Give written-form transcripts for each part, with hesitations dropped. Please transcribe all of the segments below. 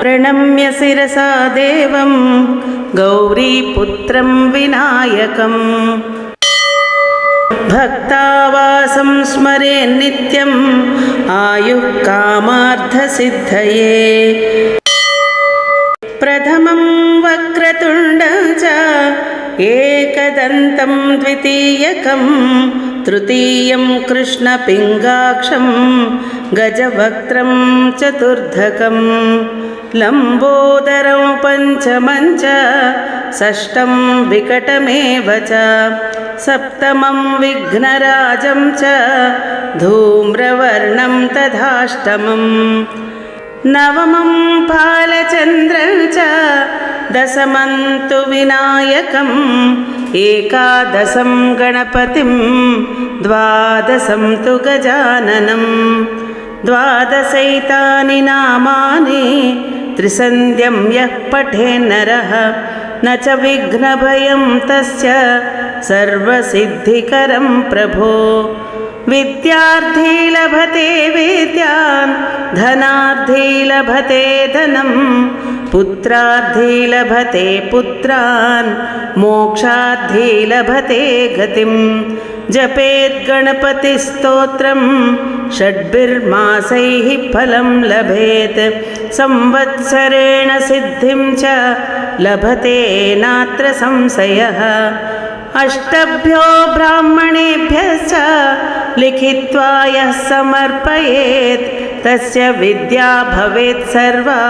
प्रणम्य शिरसा देवं गौरीपुत्रं विनायकम् भक्तावासं स्मरेन् नित्यम् आयुः कामार्थसिद्धये। प्रथमं वक्रतुण्डं च एकदन्तं द्वितीयकं तृतीयं कृष्णपिङ्गाक्षं गजवक्त्रं चतुर्धकं लम्बोदरं पञ्चमं च षष्ठं विकटमेव च सप्तमं विघ्नराजं च धूम्रवर्णं तथाष्टमम् नवमं फालचन्द्रं च दशमं तु विनायकम् एकादशं गणपतिं द्वादशं तु गजाननं द्वादशैतानि नामानि त्रिसन्ध्यं यः पठेन्नरः न च विघ्नभयं तस्य सर्वसिद्धिकरं प्रभो। विद्यार्थी लभते विद्यान् धनार्थी लभते धनं पुत्रार्थी लभते पुत्रान् मोक्षार्थी लभते गतिं। जपेत् गणपतिस्तोत्रं षड्भिर्मासैः फलं लभेत् संवत्सरेण सिद्धिं च लभते नात्र संशयः। अष्टभ्यो ब्राह्मणेभ्यश्च लिखित्वा यः समर्पयेत् तस्य विद्या भवेत् सर्वा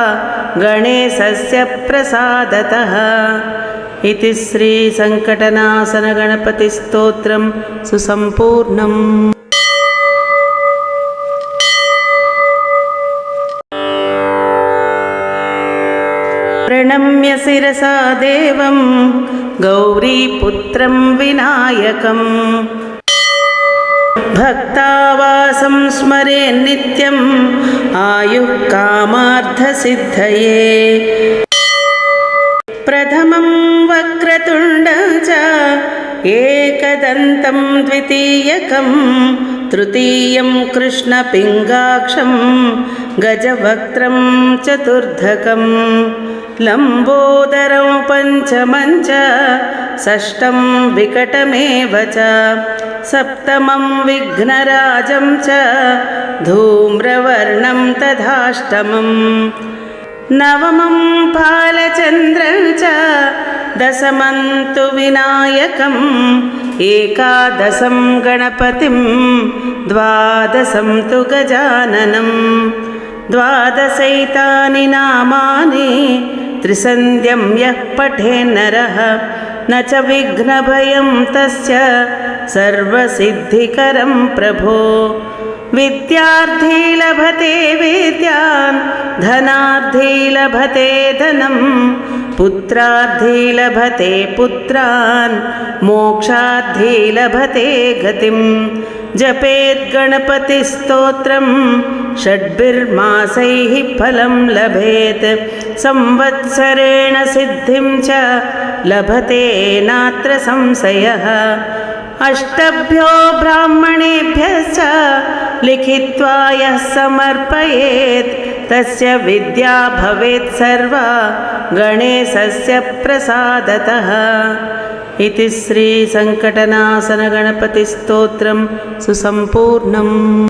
गणेशस्य प्रसादतः। इति श्री संकटनाशन गणपतिस्तोत्रं सुसम्पूर्णम्। प्रणम्य शिरसा देवं गौरीपुत्रं विनायकम् भक्तावासं स्मरेन् नित्यम् आयुः कामार्थसिद्धये। प्रथमं वक्रतुण्डं च एकदन्तं द्वितीयकं तृतीयं कृष्णपिङ्गाक्षं गजवक्त्रं चतुर्धकं लम्बोदरं पञ्चमं च षष्ठं विकटमेव च सप्तमं विघ्नराजं च धूम्रवर्णं तथाष्टमम् नवमं फालचन्द्रं च दशमं तु विनायकम् एकादशं गणपतिं द्वादशं तु गजाननं द्वादशैतानि नामानि त्रिसन्ध्यं यः पठेन्नरः न च विघ्नभयं तस्य सर्वसिद्धिकरं प्रभो। विद्यार्थी लभते विद्यान् धनार्थी लभते धनं पुत्रार्थी लभते पुत्रान् मोक्षार्थी लभते गतिं। जपेत् गणपतिस्तोत्रं षड्भिर्मासैः फलं लभेत् संवत्सरेण सिद्धिं च लभते नात्र संशयः। अष्टभ्यो ब्राह्मणेभ्यश्च लिखित्वा यः समर्पयेत् तस्य विद्या भवेत् सर्वा गणेशस्य प्रसादतः। इति श्री संकटनाशन गणपतिस्तोत्रं सुसम्पूर्णम्।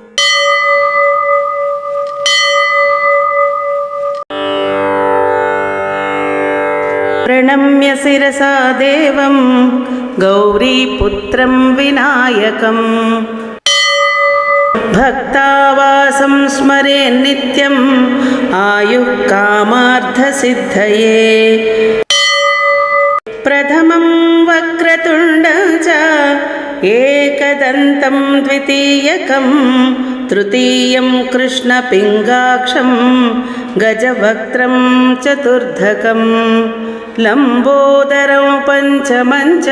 प्रणम्य शिरसा देवं गौरीपुत्रं विनायकम् भक्तावासं स्मरेन् नित्यम् आयुः कामार्थसिद्धये। प्रथमं वक्रतुण्डं च एकदन्तं द्वितीयकं तृतीयं कृष्णपिङ्गाक्षं गजवक्त्रं चतुर्धकं लम्बोदरं पञ्चमं च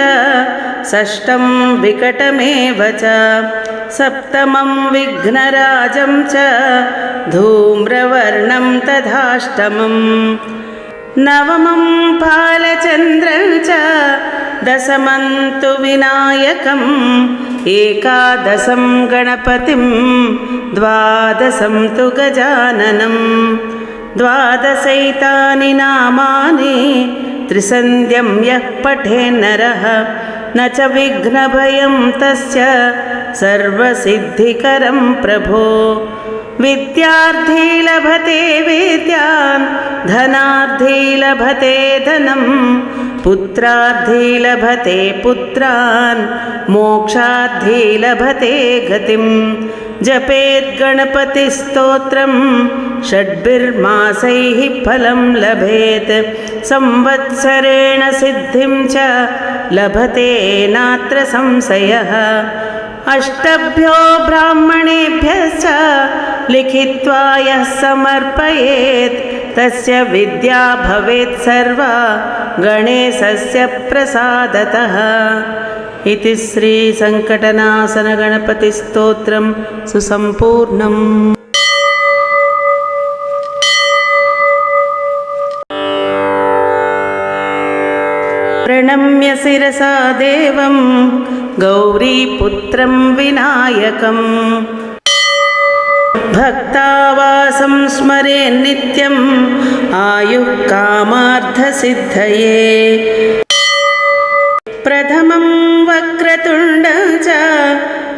षष्ठं विकटमेव च सप्तमं विघ्नराजं च धूम्रवर्णं तथाष्टमम् नवमं फालचन्द्रं च दशमं तु विनायकम् एकादशं गणपतिं द्वादशं तु गजाननं द्वादशैतानि नामानि त्रिसन्ध्यं यः पठेन्नरः न च विघ्नभयं तस्य सर्वसिद्धिकरं प्रभो। विद्यार्थी लभते विद्यां धनार्थी लभते धनं पुत्रार्थी लभते पुत्रान् मोक्षार्थी लभते गतिं। जपेत् गणपतिस्तोत्रं षड्भिर्मासैः फलं लभेत् संवत्सरेण सिद्धिं च लभते नात्र संशयः। अष्टभ्यो ब्राह्मणेभ्यश्च लिखित्वा यः समर्पयेत् तस्य विद्या भवेत् सर्वा गणेशस्य प्रसादतः। इति श्री संकटनाशन गणपतिस्तोत्रं सुसम्पूर्णम्। प्रणम्य शिरसा देवं गौरीपुत्रं विनायकम् भक्तावासं स्मरेन् नित्यम् आयुः कामार्थसिद्धये। प्रथमं वक्रतुण्डं च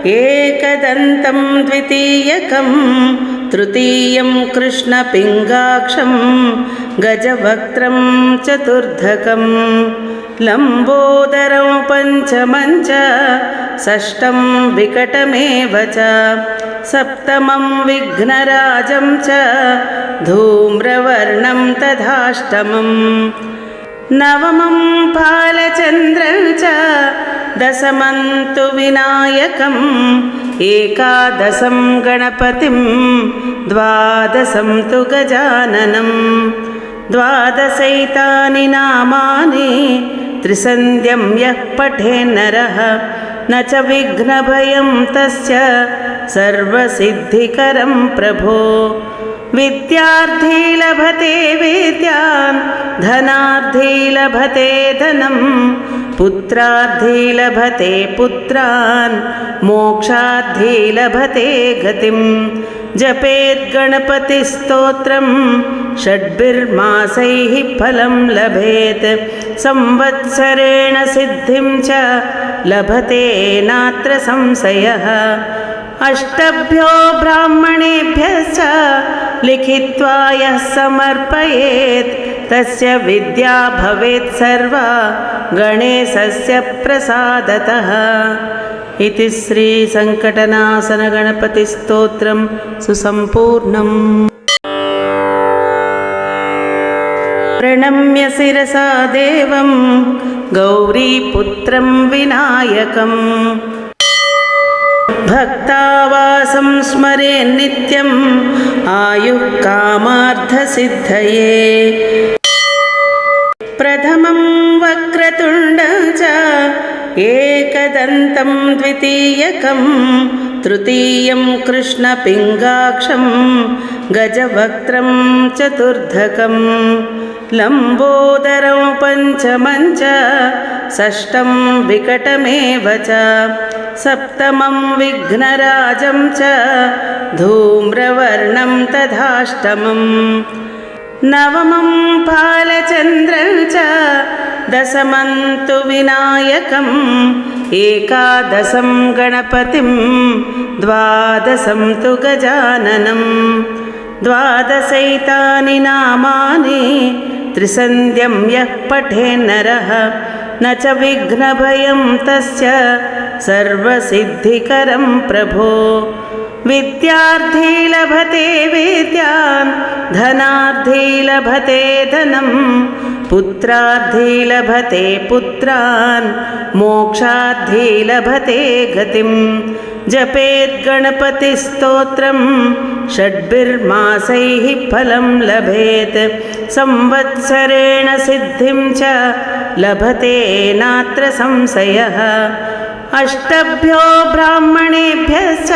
एकदन्तं द्वितीयकं तृतीयं कृष्णपिङ्गाक्षं गजवक्त्रं चतुर्धकं लम्बोदरं पञ्चमं च षष्ठं विकटमेव च सप्तमं विघ्नराजं च धूम्रवर्णं तथाष्टमम् नवमं बालचन्द्रं च दशमं तु विनायकम् एकादशं गणपतिं द्वादशं तु गजाननं द्वादशैतानि नामानि त्रिसन्ध्यं यः पठेन्नरः न च विघ्नभयं तस्य सर्वसिद्धिकरं प्रभो। विद्यार्थी लभते विद्यां धनार्थी लभते धनं पुत्रार्थी लभते पुत्रान् मोक्षार्थी लभते गतिं। जपेत् गणपतिस्तोत्रं षड्भिर्मासैः फलं लभेत् संवत्सरेण सिद्धिं च लभते नात्र संशयः। अष्टभ्यो ब्राह्मणेभ्यश्च लिखित्वा यः समर्पयेत् तस्य विद्या भवेत् सर्वा गणेशस्य प्रसादतः। इति श्री संकटनाशन गणपतिस्तोत्रं सुसम्पूर्णम्। प्रणम्य शिरसा देवं गौरीपुत्रं विनायकम् भक्तावासं स्मरेन् नित्यम् आयुः कामार्थसिद्धये। प्रथमं वक्रतुण्डं च एकदन्तं द्वितीयकं तृतीयं कृष्णपिङ्गाक्षं गजवक्त्रं चतुर्धकं लम्बोदरं पञ्चमं च षष्ठं विकटमेव च सप्तमं विघ्नराजं च धूम्रवर्णं तथाष्टमम् नवमं बालचन्द्रं च दशमं तु विनायकम् एकादशं गणपतिं द्वादशं तु गजाननं द्वादशैतानि नामानि त्रिसन्ध्यं यः पठेन्नरः न च विघ्नभयं तस्य सर्वसिद्धिकरं प्रभो। विद्यार्थी लभते विद्यां धनार्थी लभते धनं पुत्रार्थी लभते पुत्रान् मोक्षार्थी लभते गतिं। जपेत् गणपतिस्तोत्रं षड्भिर्मासैः फलं लभेत् संवत्सरेण सिद्धिं च लभते नात्र संशयः। अष्टभ्यो ब्राह्मणेभ्यश्च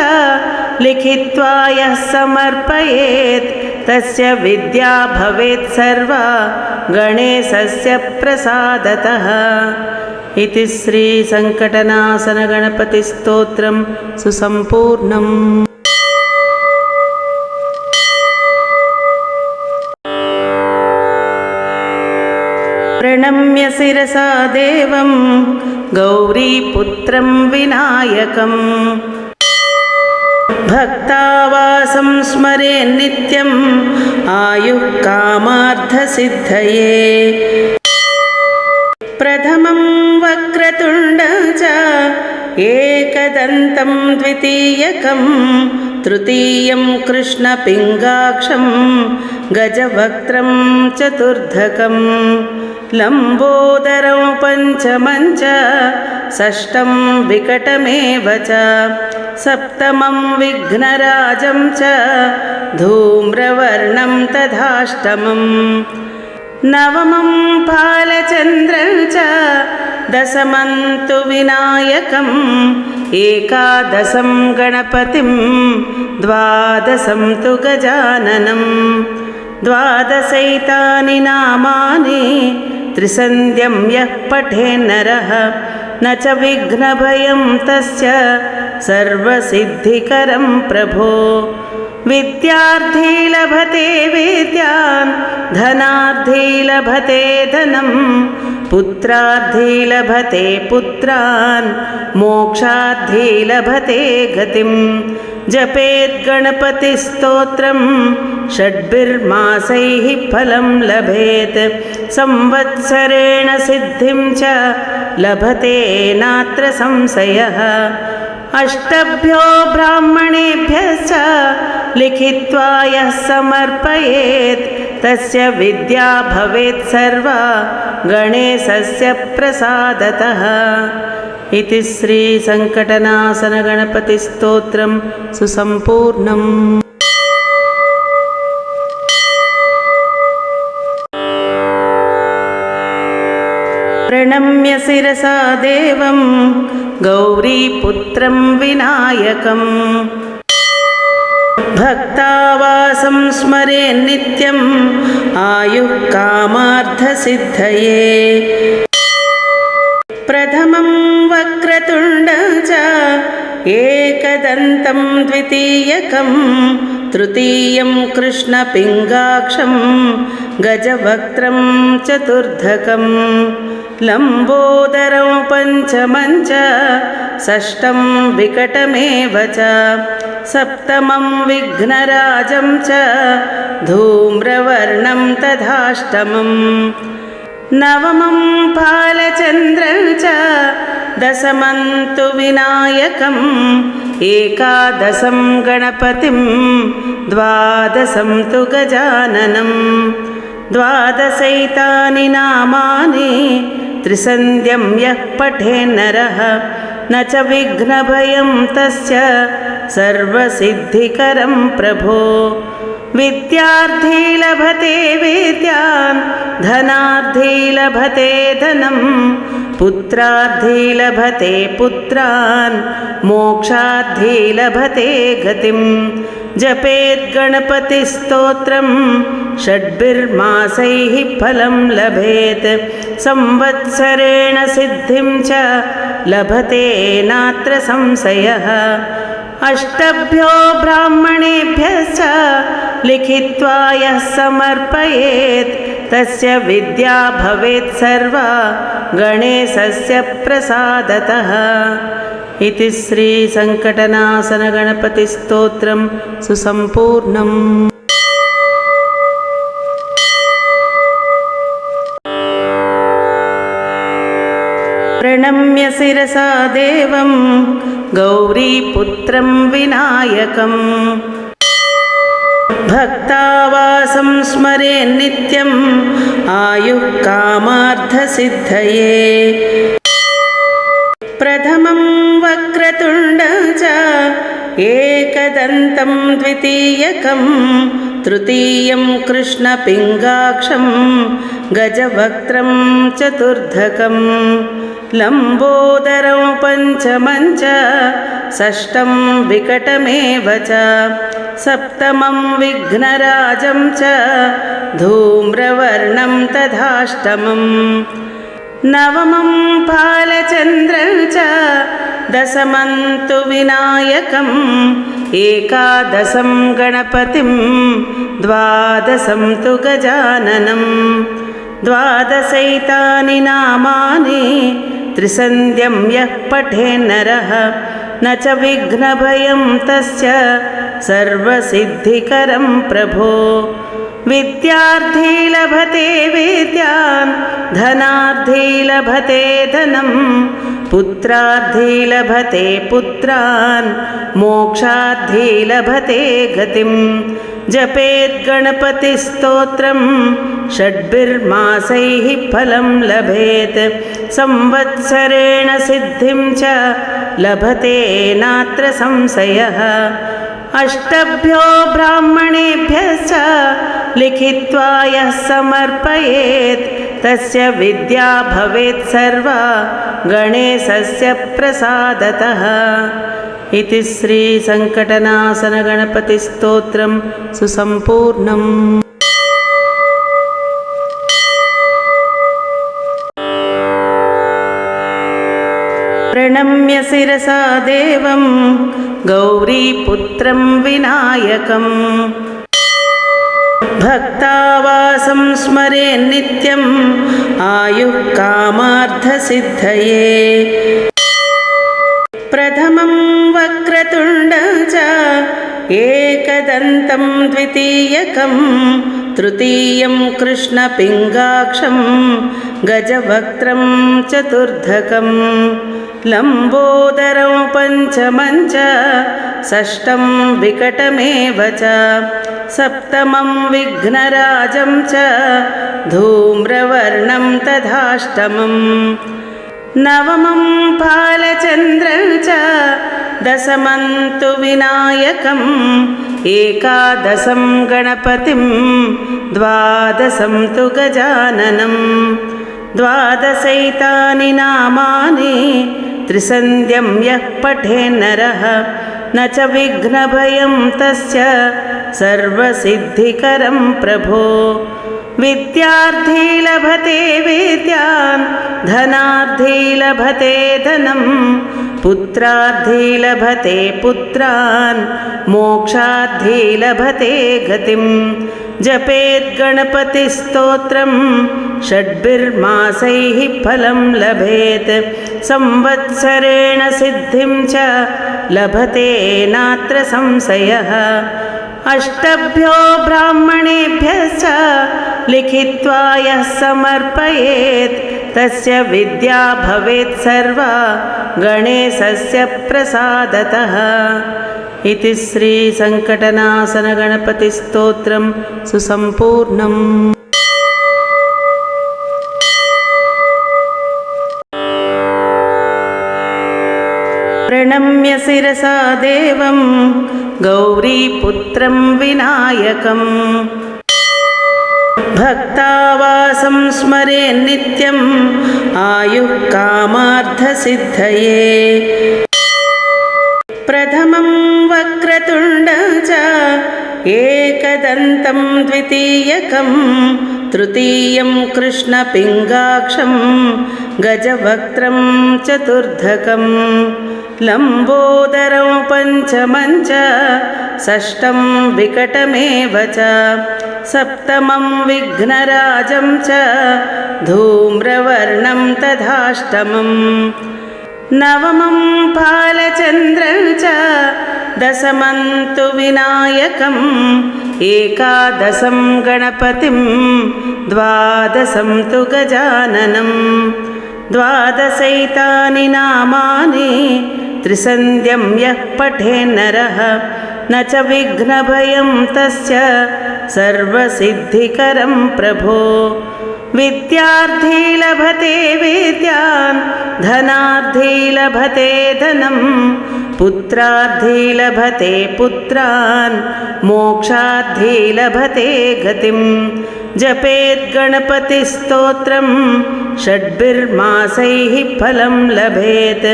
लिखित्वा यः समर्पयेत् तस्य विद्या भवेत् सर्वा गणेशस्य प्रसादतः। इति श्री संकटनाशन गणपतिस्तोत्रं सुसम्पूर्णम्। प्रणम्य शिरसा देवं गौरीपुत्रं विनायकम् भक्तावासं स्मरेन्नित्यम् आयुः कामार्थसिद्धये प्रथमं वक्रतुण्डं च एकदन्तं द्वितीयकं तृतीयं कृष्णपिङ्गाक्षं गजवक्त्रं चतुर्धकं लम्बोदरं पञ्चमं च षष्ठं विकटमेव च सप्तमं विघ्नराजं च धूम्रवर्णं तथाष्टमम् नवमं बालचन्द्रं च दशमं तु विनायकम् एकादशं गणपतिं द्वादशं तु गजाननं द्वादशैतानि नामानि त्रिसन्ध्यं यः पठेन्नरः न च विघ्नभयं तस्य सर्वसिद्धिकरं प्रभो विद्यार्थी लभते विद्यान् धनार्थी लभते धनं पुत्रार्थी लभते पुत्रान् मोक्षार्थी लभते गतिं जपेत् गणपतिस्तोत्रं षड्भिर्मासैः फलं लभेत् संवत्सरेण सिद्धिं च लभते नात्र संशयः अष्टभ्यो ब्राह्मणेभ्यश्च लिखित्वा यः समर्पयेत् तस्य विद्या भवेत् सर्वा गणेशस्य प्रसादतः इति श्री संकटनाशन गणपतिस्तोत्रं सुसम्पूर्णम्। प्रणम्य शिरसा देवं गौरीपुत्रं विनायकम् भक्तावासं स्मरेन्नित्यम् आयुः कामार्थसिद्धये प्रथमं वक्रतुण्डं च एकदन्तं द्वितीयकं तृतीयं कृष्णपिङ्गाक्षं गजवक्त्रं चतुर्धकं लम्बोदरं पञ्चमं च षष्ठं विकटमेव च सप्तमं विघ्नराजं च धूम्रवर्णं तथाष्टमम् नवमं बालचन्द्रं च दशमं तु विनायकम् एकादशं गणपतिं द्वादशं तु गजाननं द्वादशैतानि नामानि त्रिसन्ध्यं यः पठेन्नरः न च विघ्नभयं तस्य सर्वसिद्धिकरं प्रभो विद्यार्थी लभते विद्यान् धनार्थी लभते धनं पुत्रार्थी लभते पुत्रान् मोक्षार्थी लभते गतिं जपेत् गणपतिस्तोत्रं षड्भिर्मासैः फलं लभेत् संवत्सरेण सिद्धिं च लभते नात्र संशयः अष्टभ्यो ब्राह्मणेभ्यश्च लिखित्वा यः समर्पयेत् तस्य विद्या भवेत् सर्वा गणेशस्य प्रसादतः इति श्री संकटनाशन गणपतिस्तोत्रं सुसम्पूर्णम्। प्रणम्य शिरसा देवं गौरीपुत्रं विनायकम् भक्तावासं स्मरेन्नित्यम् आयुः कामार्थसिद्धये प्रथमं वक्रतुण्डं च एकदन्तं द्वितीयकं तृतीयं कृष्णपिङ्गाक्षं गजवक्त्रं चतुर्धकं लम्बोदरं पञ्चमं च षष्ठं विकटमेव च सप्तमं विघ्नराजं च धूम्रवर्णं तथाष्टमम् नवमं बालचन्द्रं च दशमं तु विनायकम् एकादशं गणपतिं द्वादशं तु गजाननं द्वादशैतानि नामानि त्रिसन्ध्यं यः पठेन्नरः न च विघ्नभयं तस्य सर्वसिद्धिकरं प्रभो। विद्यार्थी लभते विद्यां धनार्थी लभते धनं पुत्रार्थी लभते पुत्रान् मोक्षार्थी लभते गतिं। जपेत् गणपतिस्तोत्रं षड्भिर्मासैः फलं लभेत् संवत्सरेण सिद्धिं च लभते नात्र संशयः। अष्टभ्यो ब्राह्मणेभ्यश्च लिखित्वा यः समर्पयेत् तस्य विद्या भवेत् सर्वा गणेशस्य प्रसादतः। इति श्री संकटनाशन गणपतिस्तोत्रं सुसम्पूर्णम्। प्रणम्य शिरसा देवं गौरीपुत्रं विनायकं भक्तावासं स्मरेन् नित्यम् आयुः कामार्थसिद्धये। प्रथमं वक्रतुण्डं च एकदन्तं द्वितीयकं तृतीयं कृष्णपिङ्गाक्षं गजवक्त्रं चतुर्धकं लम्बोदरं पञ्चमं च षष्ठं विकटमेव च सप्तमं विघ्नराजं च धूम्रवर्णं तथाष्टमम् नवमं बालचन्द्रं च दशमं तु विनायकम् एकादशं गणपतिं द्वादशं तु गजाननं द्वादशैतानि नामानि त्रिसन्ध्यं यः पठेन्नरः न च विघ्नभयं तस्य सर्वसिद्धिकरं प्रभो। विद्यार्थी लभते विद्यां धनार्थी लभते धनं पुत्रार्थी लभते पुत्रान् मोक्षार्थी लभते गतिं। जपेत् गणपतिस्तोत्रं षड्भिर्मासैः फलं लभेत् संवत्सरेण सिद्धिं च लभते नात्र संशयः। अष्टभ्यो ब्राह्मणेभ्यश्च लिखित्वा यः समर्पयेत् तस्य विद्या भवेत् सर्वा गणेशस्य प्रसादतः। इति श्री संकटनाशन गणपतिस्तोत्रं सुसम्पूर्णम्। प्रणम्य शिरसा देवं गौरीपुत्रं विनायकं भक्तावासं स्मरेन् नित्यम् आयुः कामार्थसिद्धये। प्रथमं वक्रतुण्डं च एकदन्तं द्वितीयकं तृतीयं कृष्णपिङ्गाक्षं गजवक्त्रं चतुर्धकं लम्बोदरं पञ्चमं च षष्ठं विकटमेव च सप्तमं विघ्नराजं च धूम्रवर्णं तथाष्टमम् नवमं बालचन्द्रं च दशमं तु विनायकम् एकादशं गणपतिं द्वादशं तु गजाननं द्वादशैतानि नामानि त्रिसन्ध्यं यः पठेन्नरः न च विघ्नभयं तस्य सर्वसिद्धिकरं प्रभो। विद्यार्थी लभते विद्यां धनार्थी लभते धनं पुत्रार्थी लभते पुत्रान् मोक्षार्थी लभते गतिं। जपेत् गणपतिस्तोत्रं षड्भिर्मासैः फलं लभेत्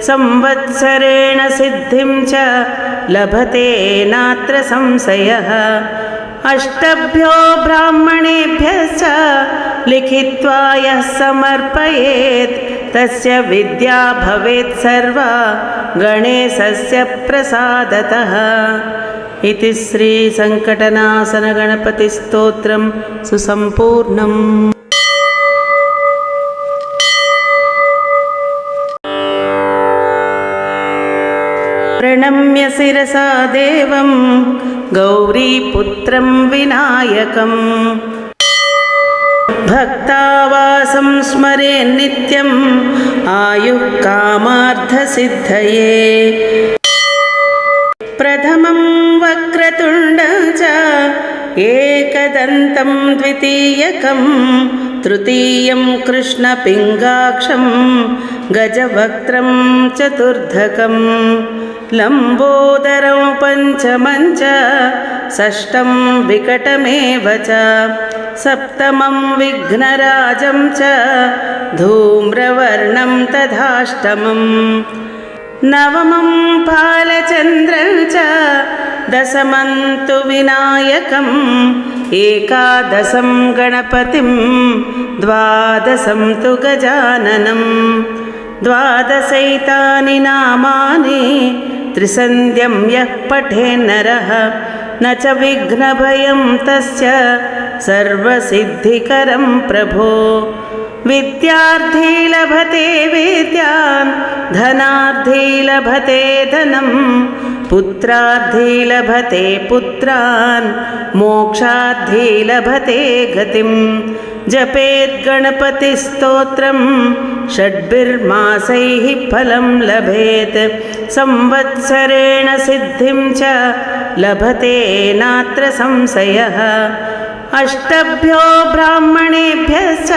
संवत्सरेण सिद्धिं च लभते नात्र संशयः। अष्टभ्यो ब्राह्मणेभ्यश्च लिखित्वा यः समर्पयेत् तस्य विद्या भवेत् सर्वा गणेशस्य प्रसादतः। इति श्री संकटनाशन गणपतिस्तोत्रं सुसम्पूर्णम्। प्रणम्य शिरसा देवं गौरीपुत्रं विनायकम् भक्तावासं स्मरेन्नित्यम् आयुः कामार्थसिद्धये प्रथमं वक्रतुण्डं च एकदन्तं द्वितीयकं तृतीयं कृष्णपिङ्गाक्षं गजवक्त्रं चतुर्धकं लम्बोदरं पञ्चमं च षष्ठं विकटमेव च सप्तमं विघ्नराजं च धूम्रवर्णं तथाष्टमम् नवमं बालचन्द्रं च दशमं तु विनायकम् एकादशं गणपतिं द्वादशं तु गजाननं द्वादशैतानि नामानि त्रिसन्ध्यं यः पठेन्नरः न च विघ्नभयं तस्य सर्वसिद्धिकरं प्रभो विद्यार्थी लभते विद्यान् धनार्थी लभते धनं पुत्रार्थी लभते पुत्रान् मोक्षार्थी लभते गतिं जपेत् गणपतिस्तोत्रं षड्भिर्मासैः फलं लभेत् संवत्सरेण सिद्धिं च लभते नात्र संशयः अष्टभ्यो ब्राह्मणेभ्यश्च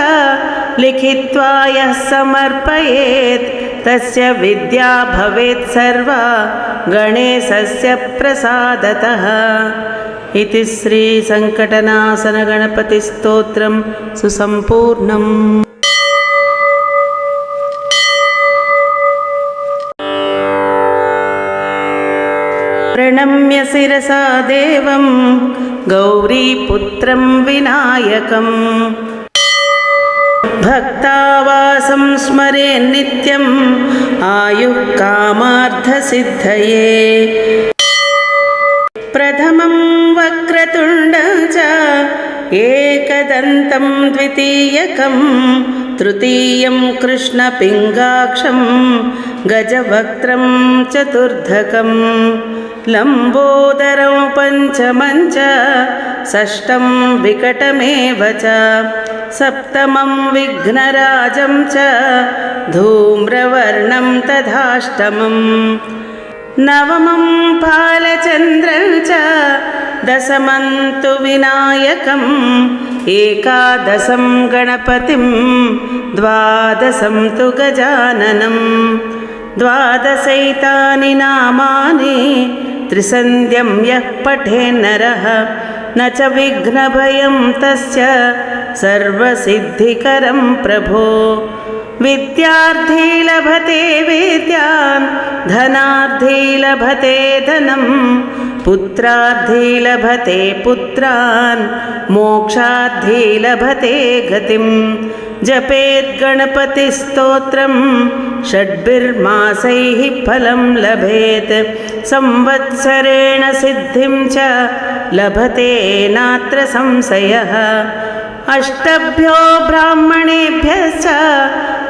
लिखित्वा यः समर्पयेत् तस्य विद्या भवेत् सर्वा गणेशस्य प्रसादतः इति श्री संकटनाशन गणपतिस्तोत्रं सुसम्पूर्णम्। प्रणम्य शिरसा देवं गौरीपुत्रं विनायकम् भक्तावासं स्मरेन्नित्यम् आयुः कामार्थसिद्धये प्रथमं वक्रतुण्डं च एकदन्तं द्वितीयकं तृतीयं कृष्णपिङ्गाक्षं गजवक्त्रं चतुर्धकं लम्बोदरं पञ्चमं च षष्ठं विकटमेव च सप्तमं विघ्नराजं च धूम्रवर्णं तथाष्टमम् नवमं बालचन्द्रं च दशमं तु विनायकम् एकादशं गणपतिं द्वादशं तु गजाननं द्वादशैतानि नामानि त्रिसन्ध्यं यः पठेन्नरः न च विघ्नभयं तस्य सर्वसिद्धिकरं प्रभो विद्यार्थी लभते विद्यान् धनार्थी लभते धनं पुत्रार्थी लभते पुत्रान् मोक्षार्थी लभते गतिं जपेत् गणपतिस्तोत्रं षड्भिर्मासैः फलं लभेत् संवत्सरेण सिद्धिं च लभते नात्र संशयः अष्टभ्यो ब्राह्मणेभ्यश्च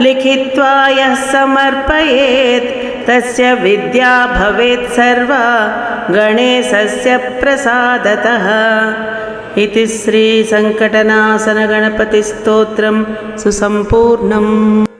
लिखित्वा यः समर्पयेत् तस्य विद्या भवेत् सर्वा गणेशस्य प्रसादतः इति श्री संकटनाशन गणपतिस्तोत्रं सुसम्पूर्णम्।